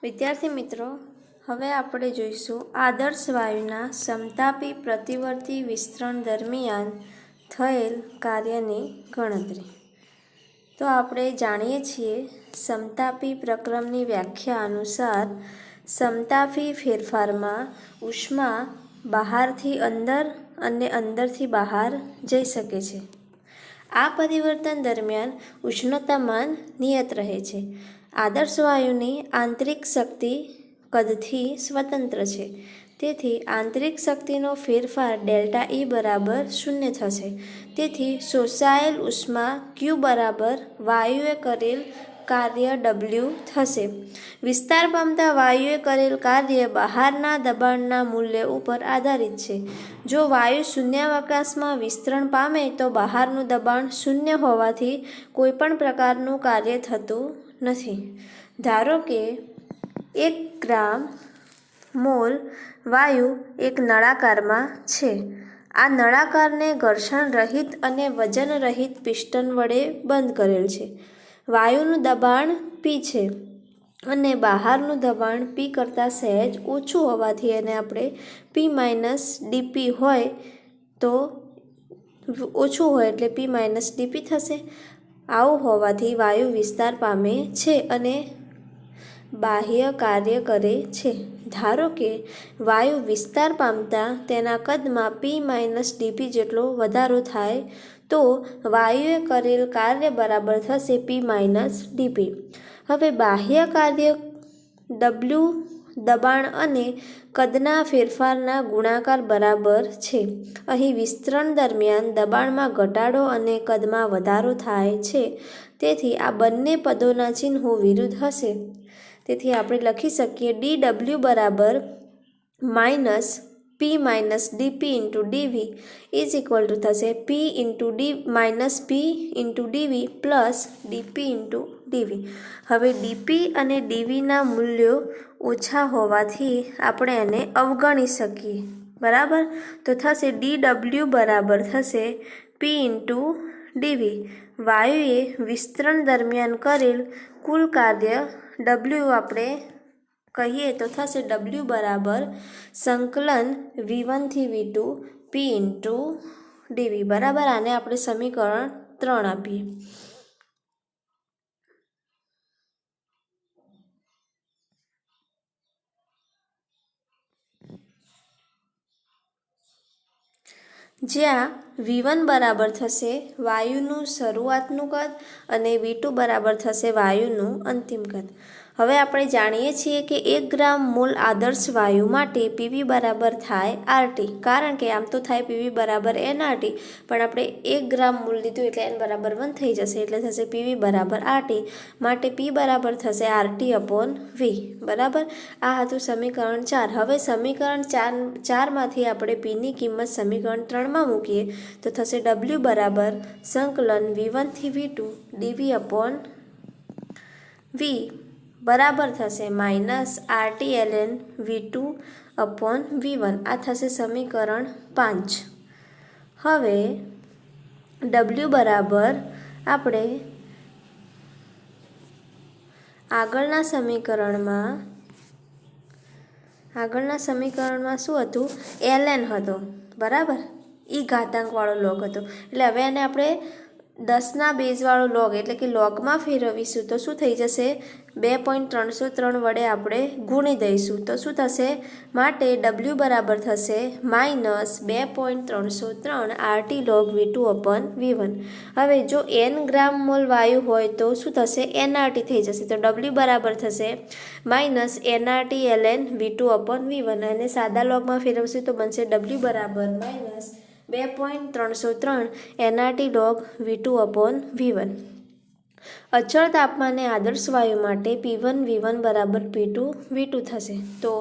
વિદ્યાર્થી મિત્રો, હવે આપણે જોઈશું આદર્શ વાયુના સમતાપી પ્રતિવર્તી વિસ્તરણ દરમિયાન થયેલ કાર્યની ગણતરી. તો આપણે જાણીએ છીએ સમતાપી પ્રક્રમની વ્યાખ્યા અનુસાર સમતાપી ફેરફારમાં ઉષ્મા બહારથી અંદર અને અંદરથી બહાર જઈ શકે છે. આ પરિવર્તન દરમિયાન ઉષ્ણતામાન નિયત રહે છે. આદર્શ વાયુની આંતરિક શક્તિ કદથી સ્વતંત્ર છે, તેથી આંતરિક શક્તિનો ફેરફાર ડેલ્ટા E બરાબર 0 થશે. તેથી શોષાયેલ ઉષ્મા Q બરાબર વાયુએ કરેલ કાર્ય W થશે. વિસ્તાર પામતા વાયુએ કરેલ કાર્ય બહારના દબાણના મૂલ્ય ઉપર આધારિત છે. જો વાયુ શૂન્યાવકાશમાં વિસ્તરણ પામે તો બહારનું દબાણ શૂન્ય હોવાથી કોઈપણ પ્રકારનું કાર્ય થતું નથી. ધારો કે 1 ગ્રામ મોલ વાયુ એક નળાકારમાં છે. આ નળાકારને ઘર્ષણ રહિત અને વજન રહિત પિસ્ટન વડે બંધ કરેલ છે. વાયુનું દબાણ P છે અને બહારનું દબાણ P કરતાં સહેજ ઓછું હોવાથી એને આપણે P- dP હોય તો ઓછું હોય એટલે P- dP થશે. આવું હોવાથી વાયુ વિસ્તાર પામે છે અને બાહ્ય કાર્ય કરે છે. ધારો કે વાયુ વિસ્તાર પામતા તેના કદમાં P- dP જેટલો વધારો થાય તો વાયુએ કરેલ કાર્ય બરાબર થશે P- dP. હવે બાહ્ય કાર્ય W દબાણ અને કદના ફેરફારના ગુણાકાર બરાબર છે. અહીં વિસ્તરણ દરમિયાન દબાણમાં ઘટાડો અને કદમાં વધારો થાય છે, તેથી આ બંને પદોના ચિહ્નો વિરુદ્ધ હશે. તેથી આપણે લખી શકીએ dW બરાબર -P-dP × dV is equal to થશે P × dV plus dP × dV. હવે dP અને dVના મૂલ્યો ઓછા હોવાથી આપણે એને અવગણી શકીએ. બરાબર, તો થશે dW બરાબર થશે P × dV. વાયુએ વિસ્તરણ દરમિયાન કરેલ કુલ કાર્ય W આપણે કહીએ તો થશે W બરાબર સંકલન V1 થી V2 P × dV. બરાબર, આને આપણે સમીકરણ 3 આપીએ. જ્યાં V1 બરાબર થશે વાયુનું શરૂઆતનું કદ અને V2 બરાબર થશે વાયુનું અંતિમ કદ. હવે આપણે જાણીએ છીએ કે 1 ગ્રામ મોલ આદર્શ વાયુ માટે PV બરાબર થાય RT, કારણ કે આમ તો થાય PV બરાબર nRT, પણ આપણે 1 ગ્રામ મોલ લીધું એટલે n બરાબર 1 થઈ જશે, એટલે થશે PV બરાબર RT. માટે P બરાબર થશે RT/V. બરાબર, આ હતું સમીકરણ 4. હવે સમીકરણ 4માંથી આપણે Pની કિંમત સમીકરણ 3માં મૂકીએ તો થશે W બરાબર સંકલન V1 થી V2 dV/V બરાબર થશે -RT ln V2/V1. આ થશે સમીકરણ 5. હવે W બરાબર આપણે આગળના સમીકરણમાં શું હતું? ln હતો. બરાબર, ઈ ઘાતાંકવાળો લોગ હતો. એટલે હવે એને આપણે 10ના બેઝવાળો લોગ એટલે કે લોગમાં ફેરવીશું તો શું થઈ જશે? 2.303 વડે આપણે ગુણી દઈશું તો શું થશે? માટે W બરાબર થશે -2.303 RT log V2/V1. હવે જો n ગ્રામ મોલ વાયુ હોય તો શું થશે? nRT થઈ જશે. તો W બરાબર થશે -nRT ln V2/V1. અને સાદા લોગમાં ફેરવશું તો બનશે W બરાબર -2.303 nRT log V2/V1. અચળ તાપમાને આદર્શ વાયુ માટે P1 V1 બરાબર P2 V2 થશે. તો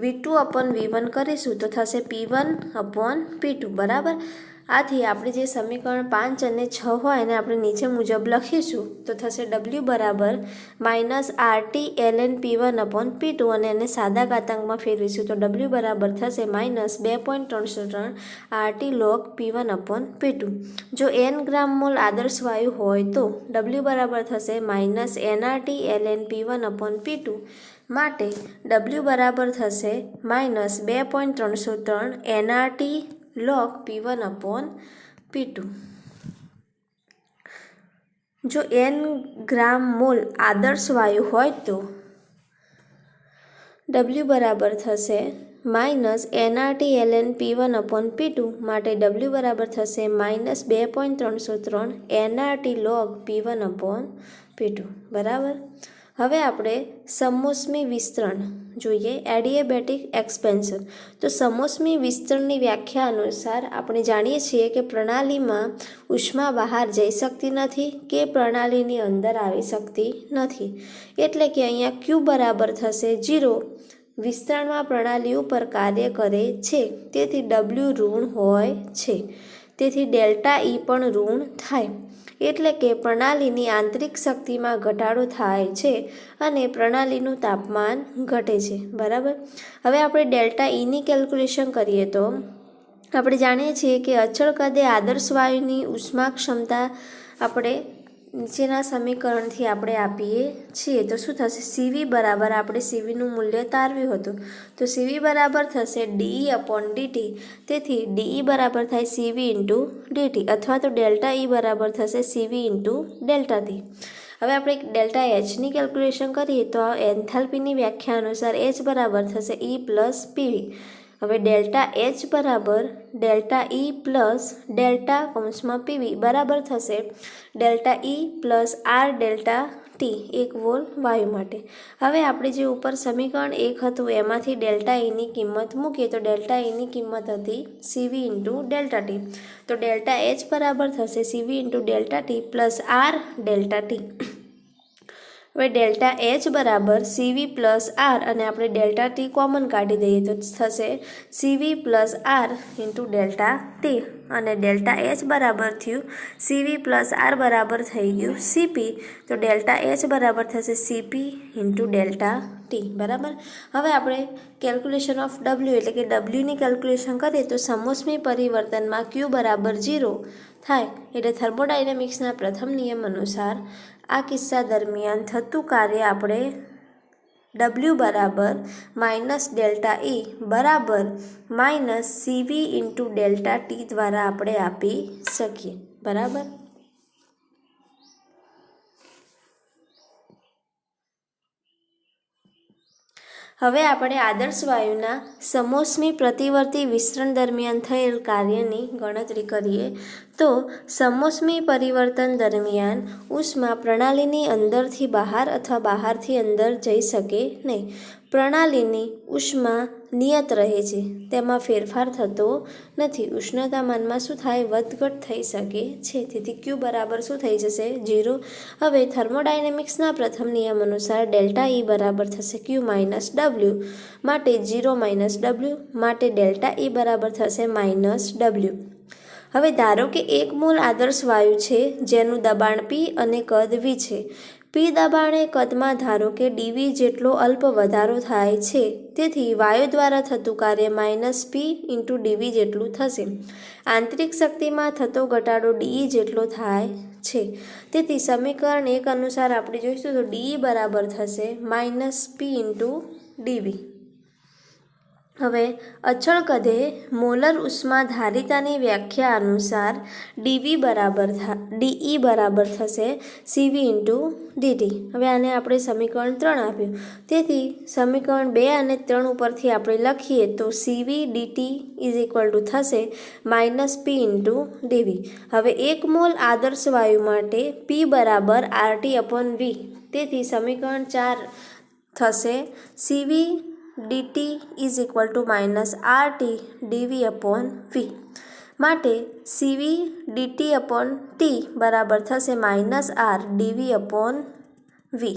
V2/V1 કરીશું તો થશે P1/P2. બરાબર, આથી આપણે જે સમીકરણ 5 અને 6 હોય એને આપણે નીચે મુજબ લખીશું તો થશે W બરાબર minus RT ln P1 upon P2 અને એને સાદા ઘાતાંકમાં ફેરવીશું તો W બરાબર થશે minus 2.373 RT log P1 upon P2. જો n ગ્રામ મોલ આદર્શ વાયુ હોય તો W બરાબર થશે minus nRT ln P1 upon P2 માટે W બરાબર થશે minus 2.303 nRT log P1 upon P2. જો n ગ્રામ મોલ આદર્શ વાયુ હોય તો W બરાબર થશે minus nRT ln P1 upon P2 માટે W બરાબર થશે minus 2.303 nRT log P1 upon P2 બરાબર. હવે આપણે સમોષ્મી વિસ્તરણ જોઈએ, એડિએબેટિક એક્સપેન્શન. તો સમોષ્મી વિસ્તરણની વ્યાખ્યા અનુસાર આપણે જાણીએ છીએ કે પ્રણાલીમાં ઉષ્મા બહાર જઈ શકતી નથી કે પ્રણાલીની અંદર આવી શકતી નથી, એટલે કે અહીંયા Q બરાબર થશે 0. વિસ્તરણમાં પ્રણાલી ઉપર કાર્ય કરે છે તેથી W ઋણ હોય છે, તેથી ડેલ્ટા E પણ ઋણ થાય, એટલે કે પ્રણાલીની આંતરિક શક્તિમાં ઘટાડો થાય છે અને પ્રણાલીનું તાપમાન ઘટે છે બરાબર. હવે આપણે ડેલ્ટા Eની કેલ્ક્યુલેશન કરીએ તો આપણે જાણીએ છીએ કે અચળ કદે આદર્શ વાયુની ઉષ્મા ક્ષમતા આપણે નીચેના સમીકરણથી આપણે આપીએ છીએ. તો શું થશે? CV બરાબર આપણે CVનું મૂલ્ય તારવ્યું હતું તો CV બરાબર થશે DE અપોન DT, તેથી DE બરાબર થાય CV ઇન્ટુ DT અથવા તો ડેલ્ટા E બરાબર થશે CV ઇન્ટુ ડેલ્ટા T. હવે આપણે ડેલ્ટા Hની કેલ્ક્યુલેશન કરીએ તો એન્થાલ્પીની વ્યાખ્યા અનુસાર H બરાબર થશે E પ્લસ PV. હવે ડેલ્ટા H બરાબર ડેલ્ટા E પ્લસ ડેલ્ટા કૌંસમાં PV બરાબર થશે delta E plus R delta T 1 mall વાયુ માટે. હવે આપણે જે ઉપર સમીકરણ 1 હતું એમાંથી ડેલ્ટા Eની કિંમત મૂકીએ તો ડેલ્ટા Eની કિંમત હતી CV ઇન્ટુ ડેલ્ટા T. તો ડેલ્ટા H બરાબર થશે CV into delta T plus R delta T. હવે ડેલ્ટા H બરાબર CV પ્લસ R અને આપણે ડેલ્ટા T કોમન કાઢી દઈએ તો થશે CV plus R into delta T અને ડેલ્ટા H બરાબર થયું CV પ્લસ R બરાબર થઈ ગયું CP, તો ડેલ્ટા H બરાબર થશે CP ઇન્ટુ ડેલ્ટા T બરાબર. હવે આપણે કેલ્ક્યુલેશન ઓફ W એટલે કે Wની કેલ્ક્યુલેશન કરીએ તો સમોષ્મી પરિવર્તનમાં Q બરાબર 0 થાય, એટલે થર્મોડાયનેમિક્સના પ્રથમ નિયમ અનુસાર આ કિસ્સા દરમિયાન થતું કાર્ય આપણે W બરાબર માઇનસ ડેલ્ટા E બરાબર minus CV into delta T દ્વારા આપણે આપી શકીએ બરાબર. હવે આપણે આદર્શ વાયુના સમોષ્મી પ્રતિવર્તી વિસ્તરણ દરમિયાન થયેલ કાર્યની ગણતરી કરીએ તો સમોષ્મી પરિવર્તન દરમિયાન ઉષ્મા પ્રણાલીની અંદરથી બહાર અથવા બહારથી અંદર જઈ શકે નહીં. પ્રણાલીની ઉષ્મા નિયત રહે છે, તેમાં ફેરફાર થતો નથી. ઉષ્ણતામાનમાં શું થાય? વધઘટ થઈ શકે છે, તેથી Q બરાબર શું થઈ જશે? 0. હવે થર્મોડાયનેમિક્સના પ્રથમ નિયમ અનુસાર ડેલ્ટા E બરાબર થશે Q માઇનસ W માટે 0 માઇનસ W માટે ડેલ્ટા E બરાબર થશે માઇનસ W. હવે ધારો કે 1 મોલ આદર્શ વાયુ છે જેનું દબાણ P અને કદ V છે. P દબાણે કદમાં ધારો કે dV જેટલો અલ્પ વધારો થાય છે, તેથી વાયુ દ્વારા થતું કાર્ય માઇનસ P ઇન્ટુ dV જેટલું થશે. આંતરિક શક્તિમાં થતો ઘટાડો dE જેટલો થાય છે, તેથી સમીકરણ 1 અનુસાર આપણે જોઈશું તો dE બરાબર થશે માઇનસ P ઇન્ટુ dV. હવે અચળ કદે મોલર ઉષ્મા ધારિતાની વ્યાખ્યા અનુસાર DE બરાબર થશે CV ઇન્ટુ DT. હવે આને આપણે સમીકરણ 3 આપ્યું, તેથી સમીકરણ 2 અને 3 ઉપરથી આપણે લખીએ તો CV DT is equal to થશે માઇનસ P ઇન્ટુ DV. હવે 1 મોલ આદર્શ વાયુ માટે P બરાબર RT અપોન V, તેથી સમીકરણ 4 થશે CV DT is equal to minus RT DV upon V માટે CV DT અપોન T બરાબર થશે minus R DV upon V.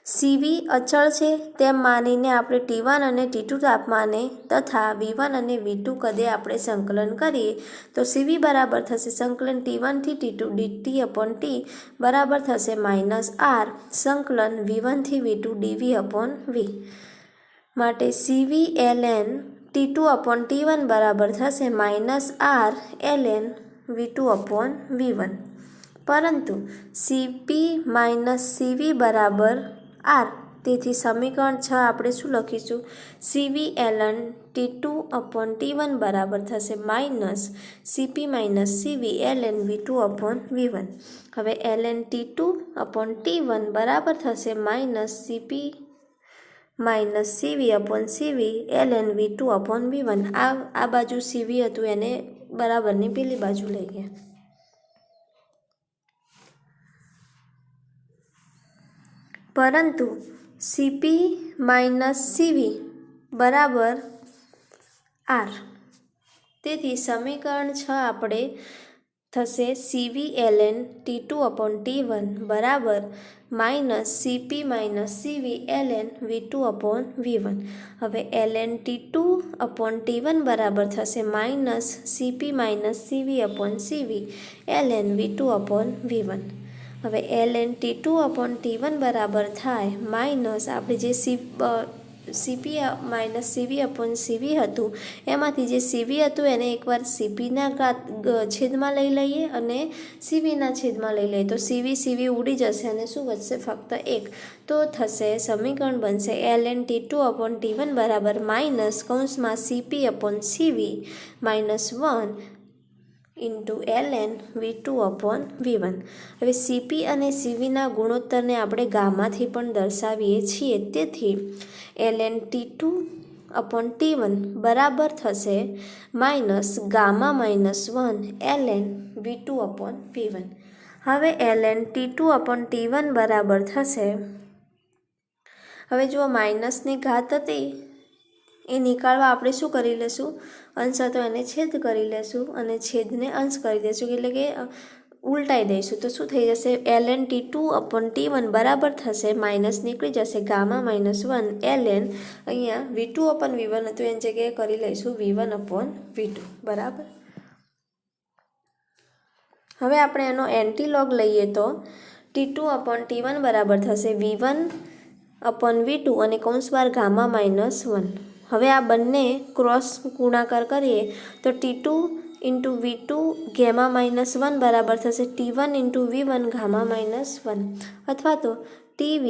સીવી અચળ છે તેમ માનીને આપણે T1 અને T2 તાપમાને તથા V1 અને V2 કદે આપણે સંકલન કરીએ તો સીવી બરાબર થશે સંકલન T1 થી T2 dt upon T બરાબર થશે -R સંકલન V1 થી V2 dV upon V માટે સીવી ln T2 upon T1 બરાબર થશે -R ln V2 upon V1 પરંતુ CP - CV બરાબર R તેથી સમીકરણ 6 આપણે શું લખીશું CV ln T2 upon T1 બરાબર થશે -CP - CV ln V2 upon V1 હવે ln T2 upon T1 બરાબર થશે -CP - CV upon CV ln V2 upon V1 આ બાજુ CV હતું એને બરાબરની પેલી બાજુ લઈએ પરંતુ CP - CV બરાબર R તેથી સમીકરણ 6 આપણે થશે CV ln T2 upon T1 બરાબર -CP - CV ln V2 upon V1 હવે ln T2 upon T1 બરાબર થશે -CP - CV upon CV ln V2 upon V1 હવે ln T2 upon T1 બરાબર થાય માઇનસ આપણે જે CP - CV upon CV હતું એમાંથી જે CV હતું એને એકવાર CPના છેદમાં લઈ લઈએ અને CVના છેદમાં લઈ લઈએ તો CV ઉડી જશે અને શું વધશે ફક્ત 1 તો થશે સમીકરણ બનશે ln T2 upon T1 બરાબર કૌંસમાં CP upon CV -1 ln V2 upon V1 હવે CP અને CVના ગુણોત્તરને આપણે ગામાથી પણ દર્શાવીએ છીએ તેથી ln T2 upon T1 બરાબર થશે gamma -1 ln V2 upon V1 હવે ln T2 upon T1 બરાબર થશે હવે જો માઇનસની ઘાત હતી એ નીકાળવા આપણે શું કરી લેશું અંશ હતો એને છેદ કરી લેશું અને છેદને અંશ કરી દઈશું એટલે કે ઉલટાઈ દઈશું તો શું થઈ જશે ln T2 upon T1 બરાબર થશે માઇનસ નીકળી જશે ગામા -1 ln અહીંયા V2 upon V1 હતું એની જગ્યાએ કરી લઈશું V1 upon V2 બરાબર હવે આપણે એનો એન્ટીલોગ લઈએ તો T2 upon T1 બરાબર થશે V1 upon V2 અને કૌંસ બહાર ગામા -1 હવે આ બંને ક્રોસ ગુણાકાર કરીએ તો T2 into V2 ગામા -1 બરાબર થશે T1 into V1 ગામા -1 અથવા તો TV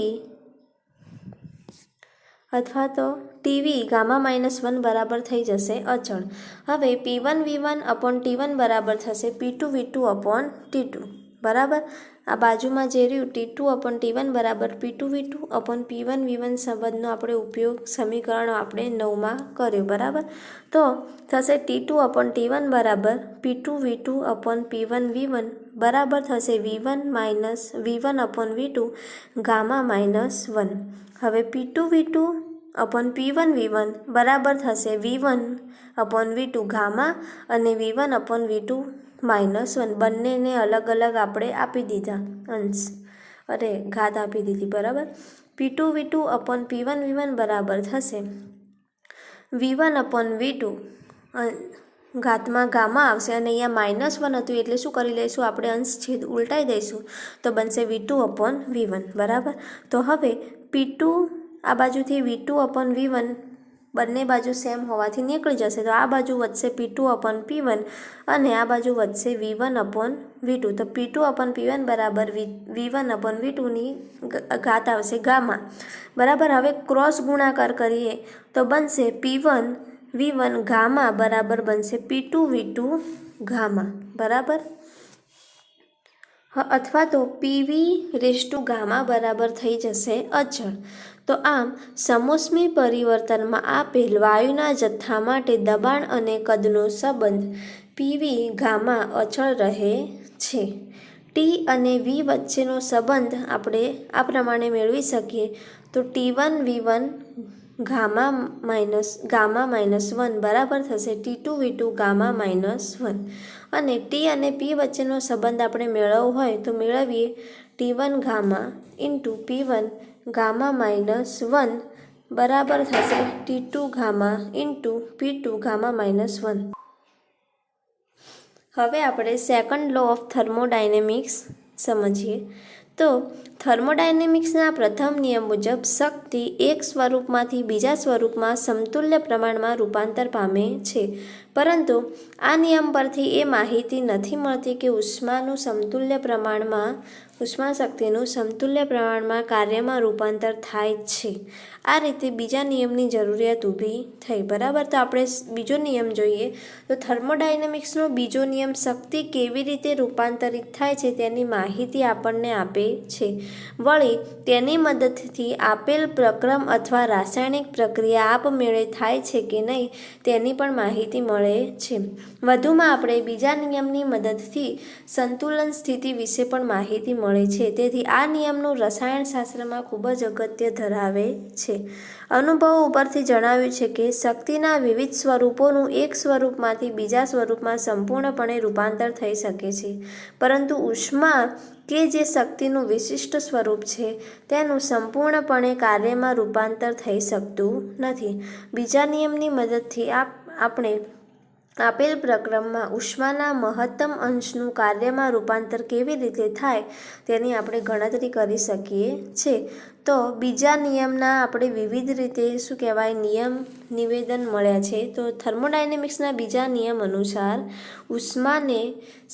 ગામા -1 બરાબર થઈ જશે અચળ હવે P1 V1 upon T1 બરાબર થશે P2 V2 upon T2 બરાબર આ બાજુમાં જે રહ્યું T2 upon T1 બરાબર P2 V2 upon P1 V1 સંબંધનો આપણે ઉપયોગ સમીકરણ આપણે 9માં કર્યો બરાબર તો થશે T2 upon T1 બરાબર P2 V2 upon P1 V1 બરાબર થશે V1 upon V2 ગામા -1 હવે P2 V2 upon P1 V1 બરાબર થશે V1 upon V2 ગામા અને V1 upon V2 -1 બંનેને અલગ અલગ આપણે આપી દીધા અંશ ઘાત આપી દીધી બરાબર P2 V2 upon P1 V1 બરાબર થશે V1 upon V2 ઘાતમાં ગામા આવશે અને અહીંયા -1 હતું એટલે શું કરી લઈશું આપણે અંશ છેદ ઉલટાઈ દઈશું તો બનશે V2 upon V1 બરાબર તો હવે P2 આ બાજુથી V2 upon V1 બંને બાજુ સેમ હોવાથી નીકળી જશે તો આ બાજુ વધશે P2 upon P1 અને આ બાજુ વધશે V1 upon V2 તો P2 upon P1 બરાબર V1 upon V2ની ઘાત આવશે ગામા બરાબર હવે ક્રોસ ગુણાકાર કરીએ તો બનશે P1 V1 ગામા બરાબર બનશે P2 V2 ગામા બરાબર અથવા તો PV ગામા બરાબર થઈ જશે અચળ તો આમ સમોષ્મી પરિવર્તનમાં આપેલ વાયુના જથ્થા માટે દબાણ અને કદનો સંબંધ PV ગામા અચળ રહે છે T અને V વચ્ચેનો સંબંધ આપણે આ પ્રમાણે મેળવી શકીએ તો T1 V1 ગામા -1 બરાબર થશે T2 V2 ગામા -1 અને T અને P વચ્ચેનો સંબંધ આપણે મેળવવો હોય તો મેળવીએ T1 gamma into P1 gamma -1 બરાબર થશે T2 gamma into P2 gamma -1. હવે આપણે સેકન્ડ લો ઓફ થર્મોડાયનેમિક્સ સમજીએ. તો થર્મોડાયનેમિક્સના પ્રથમ નિયમ મુજબ શક્તિ એક સ્વરૂપમાંથી બીજા સ્વરૂપમાં સમતુલ્ય પ્રમાણમાં રૂપાંતર પામે છે, પરંતુ આ નિયમ પરથી એ માહિતી નથી મળતી કે ઉષ્માનું શક્તિનું સમતુલ્ય પ્રમાણમાં કાર્યમાં રૂપાંતર થાય છે. આ રીતે બીજા નિયમની જરૂરિયાત ઊભી થઈ. બરાબર, તો આપણે બીજો નિયમ જોઈએ. તો થર્મોડાયનેમિક્સનો બીજો નિયમ શક્તિ કેવી રીતે રૂપાંતરિત થાય છે તેની માહિતી આપણને આપે છે. વળી તેની મદદથી આપેલ પ્રક્રમ અથવા રાસાયણિક પ્રક્રિયા આપમેળે થાય છે કે નહીં તેની પણ માહિતી મળે છે. વધુમાં આપણે બીજા નિયમની મદદથી સંતુલન સ્થિતિ વિશે પણ માહિતી મળે છે. તેથી આ નિયમનું રસાયણશાસ્ત્રમાં ખૂબ જ અગત્ય ધરાવે છે. અનુભવો ઉપરથી જણાવ્યું છે કે શક્તિના વિવિધ સ્વરૂપોનું એક સ્વરૂપમાંથી બીજા સ્વરૂપમાં સંપૂર્ણપણે રૂપાંતર થઈ શકે છે, પરંતુ ઉષ્મા કે જે શક્તિનું વિશિષ્ટ સ્વરૂપ છે તેનું સંપૂર્ણપણે કાર્યમાં રૂપાંતર થઈ શકતું નથી. બીજા નિયમની મદદથી આપણે આપેલ પ્રક્રમમાં ઉષ્માના મહત્તમ અંશનું કાર્યમાં રૂપાંતર કેવી રીતે થાય તેની આપણે ગણતરી કરી શકીએ છીએ. તો બીજા નિયમના આપણે વિવિધ રીતે નિવેદન મળ્યા છે. તો થર્મોડાયનેમિક્સના બીજા નિયમ અનુસાર ઉષ્માને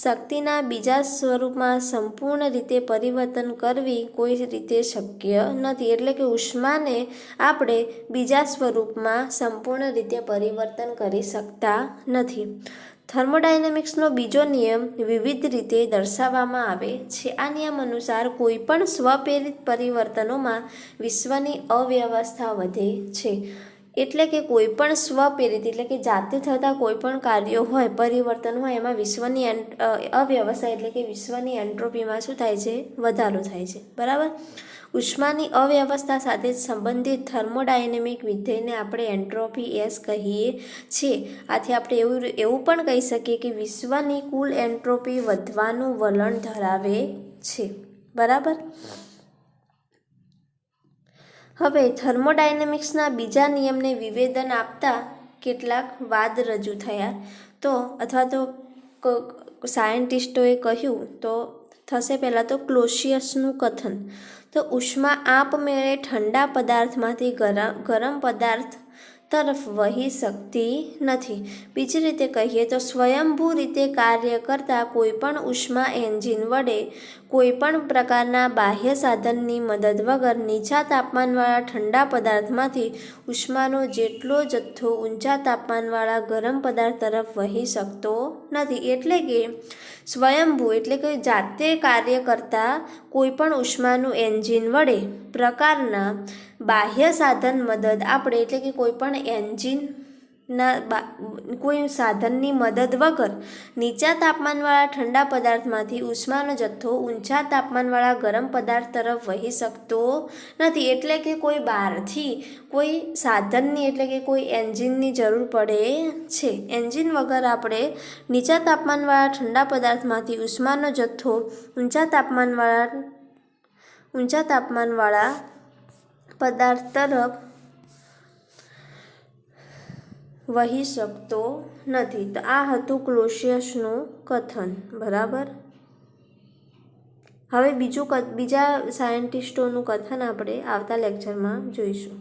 શક્તિના બીજા સ્વરૂપમાં સંપૂર્ણ રીતે પરિવર્તન કરવી કોઈ રીતે શક્ય નથી. એટલે કે ઉષ્માને આપણે બીજા સ્વરૂપમાં સંપૂર્ણ રીતે પરિવર્તન કરી શકતા નથી. થર્મોડાયનેમિક્સનો બીજો નિયમ વિવિધ રીતે દર્શાવવામાં આવે છે. આ નિયમ અનુસાર કોઈપણ સ્વપ્રેરિત પરિવર્તનોમાં વિશ્વની અવ્યવસ્થા વધે છે. એટલે કે કોઈપણ સ્વપ્રેરિત એટલે કે જાતે થતા કોઈપણ કાર્યો હોય, પરિવર્તન હોય, એમાં વિશ્વની અવ્યવસ્થા એટલે કે વિશ્વની એન્ટ્રોપીમાં શું થાય છે? વધારો થાય છે. બરાબર, ઉષ્માની અવ્યવસ્થા સાથે સંબંધિત થર્મોડાયનેમિક વિધેયને આપણે એન્ટ્રોપી S કહીએ છીએ. આથી આપણે એવું પણ કહી શકીએ કે વિશ્વની કુલ એન્ટ્રોપી વધવાનું વલણ ધરાવે છે. બરાબર, હવે થર્મોડાયનેમિક્સના બીજા નિયમને વિવેદન આપતા કેટલાક વાદ રજૂ થયા. અથવા તો સાયન્ટિસ્ટોએ કહ્યું તો થશે. પહેલાં તો ક્લોસિયસનું કથન. તો ઉષ્મા આપમેળે ઠંડા પદાર્થમાંથી ગરમ પદાર્થ તરફ વહી શકતી નથી. બીજી રીતે કહીએ તો સ્વયંભૂ રીતે કાર્ય કરતા કોઈપણ ઉષ્મા એન્જિન વડે કોઈપણ પ્રકારના બાહ્ય સાધનની મદદ વગર નીચા તાપમાનવાળા ઠંડા પદાર્થમાંથી ઉષ્માનો જેટલો જથ્થો ઊંચા તાપમાનવાળા ગરમ પદાર્થ તરફ વહી શકતો નથી. એટલે કે સ્વયંભૂ એટલે કે જાતે કાર્ય કરતા કોઈપણ ઉષ્માનું એન્જિન વડે પ્રકારના બાહ્ય સાધન મદદ આપણે એટલે કે કોઈપણ કોઈ સાધનની મદદ વગર નીચા તાપમાનવાળા ઠંડા પદાર્થમાંથી ઉષ્માનો જથ્થો ઊંચા તાપમાનવાળા ગરમ પદાર્થ તરફ વહી શકતો નથી. એટલે કે કોઈ બહારથી કોઈ સાધનની એટલે કે કોઈ એન્જિનની જરૂર પડે છે. એન્જિન વગર આપણે નીચા તાપમાનવાળા ઠંડા પદાર્થમાંથી ઉષ્માનો જથ્થો ઊંચા તાપમાનવાળા પદાર્થ તરફ વહી શકતો નથી. તો આ હતું ક્લોસિયસનું કથન. બરાબર, હવે બીજા સાયન્ટિસ્ટોનું કથન આપણે આવતા લેક્ચરમાં જોઈશું.